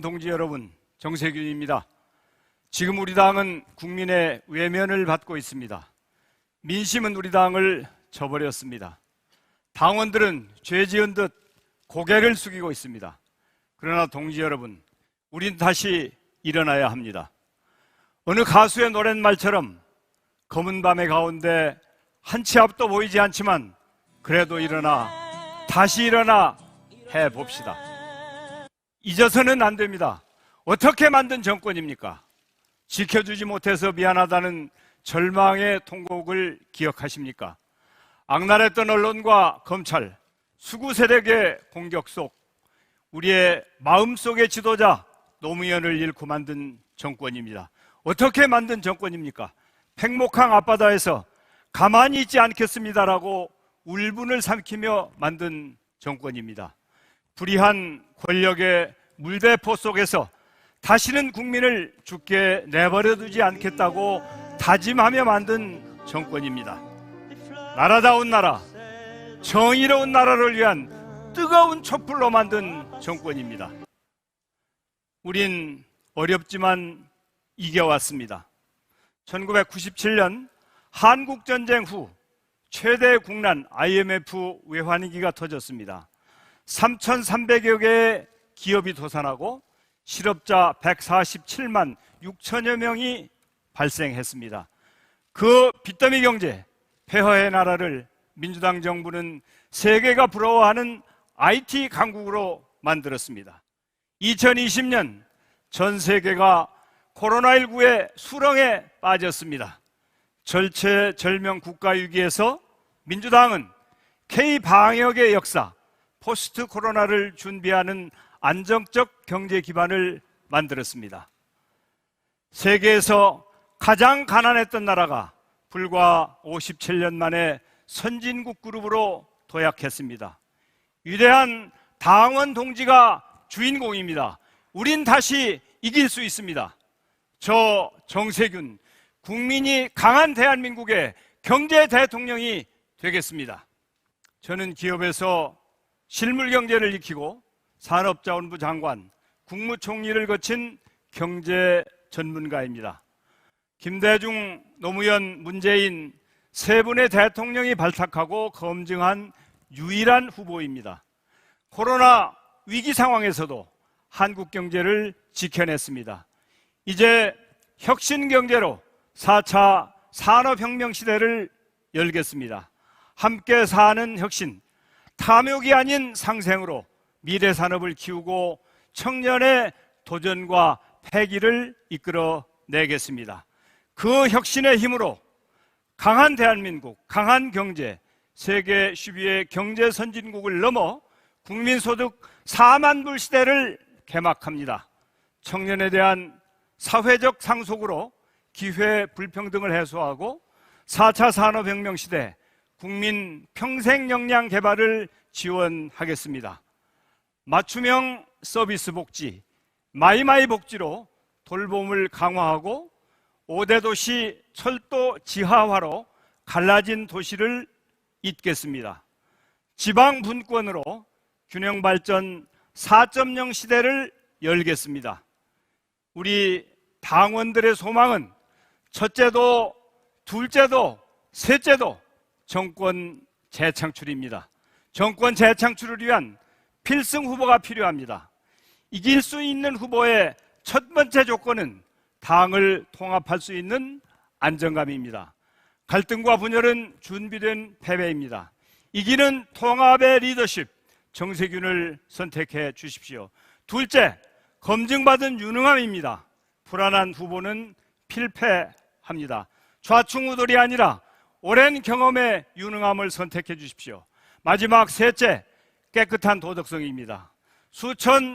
동지 여러분, 정세균입니다. 지금 우리 당은 국민의 외면을 받고 있습니다. 민심은 우리 당을 저버렸습니다. 당원들은 죄 지은 듯 고개를 숙이고 있습니다. 그러나 동지 여러분, 우린 다시 일어나야 합니다. 어느 가수의 노랫말처럼 검은 밤의 가운데 한 치 앞도 보이지 않지만 그래도 일어나, 다시 일어나 해봅시다. 잊어서는 안 됩니다. 어떻게 만든 정권입니까? 지켜주지 못해서 미안하다는 절망의 통곡을 기억하십니까? 악랄했던 언론과 검찰, 수구 세력의 공격 속 우리의 마음속의 지도자 노무현을 잃고 만든 정권입니다. 어떻게 만든 정권입니까? 팽목항 앞바다에서 가만히 있지 않겠습니다라고 울분을 삼키며 만든 정권입니다. 불의한 권력의 물대포 속에서 다시는 국민을 죽게 내버려두지 않겠다고 다짐하며 만든 정권입니다. 나라다운 나라, 정의로운 나라를 위한 뜨거운 촛불로 만든 정권입니다. 우린 어렵지만 이겨왔습니다. 1997년 한국전쟁 후 최대 국난 IMF 외환위기가 터졌습니다. 3,300여 개의 기업이 도산하고 실업자 147만 6천여 명이 발생했습니다. 그 빚더미 경제, 폐허의 나라를 민주당 정부는 세계가 부러워하는 IT 강국으로 만들었습니다. 2020년 전 세계가 코로나19의 수렁에 빠졌습니다. 절체절명 국가위기에서 민주당은 K-방역의 역사, 포스트 코로나를 준비하는 안정적 경제 기반을 만들었습니다. 세계에서 가장 가난했던 나라가 불과 57년 만에 선진국 그룹으로 도약했습니다. 위대한 당원 동지가 주인공입니다. 우린 다시 이길 수 있습니다. 저 정세균, 국민이 강한 대한민국의 경제 대통령이 되겠습니다. 저는 기업에서 실물 경제를 익히고 산업자원부 장관, 국무총리를 거친 경제 전문가입니다. 김대중, 노무현, 문재인 세 분의 대통령이 발탁하고 검증한 유일한 후보입니다. 코로나 위기 상황에서도 한국 경제를 지켜냈습니다. 이제 혁신 경제로 4차 산업혁명 시대를 열겠습니다. 함께 사는 혁신, 탐욕이 아닌 상생으로 미래 산업을 키우고 청년의 도전과 패기를 이끌어내겠습니다. 그 혁신의 힘으로 강한 대한민국, 강한 경제, 세계 10위의 경제 선진국을 넘어 국민소득 4만 불 시대를 개막합니다. 청년에 대한 사회적 상속으로 기회 불평등을 해소하고 4차 산업혁명 시대 국민 평생 역량 개발을 지원하겠습니다. 맞춤형 서비스 복지, 마이마이 복지로 돌봄을 강화하고 5대 도시 철도 지하화로 갈라진 도시를 잇겠습니다. 지방 분권으로 균형 발전 4.0 시대를 열겠습니다. 우리 당원들의 소망은 첫째도, 둘째도, 셋째도 정권 재창출입니다. 정권 재창출을 위한 필승 후보가 필요합니다. 이길 수 있는 후보의 첫 번째 조건은 당을 통합할 수 있는 안정감입니다. 갈등과 분열은 준비된 패배입니다. 이기는 통합의 리더십, 정세균을 선택해 주십시오. 둘째, 검증받은 유능함입니다. 불안한 후보는 필패합니다. 좌충우돌이 아니라 오랜 경험의 유능함을 선택해 주십시오. 마지막 셋째, 깨끗한 도덕성입니다.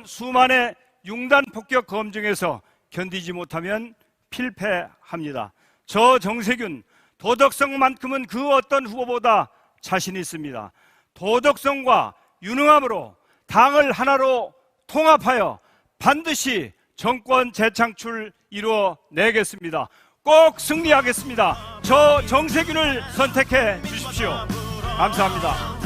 수만의 융단 폭격 검증에서 견디지 못하면 필패합니다. 저 정세균, 도덕성만큼은 그 어떤 후보보다 자신 있습니다. 도덕성과 유능함으로 당을 하나로 통합하여 반드시 정권 재창출 이루어내겠습니다. 꼭 승리하겠습니다. 저 정세균을 선택해 주십시오. 감사합니다.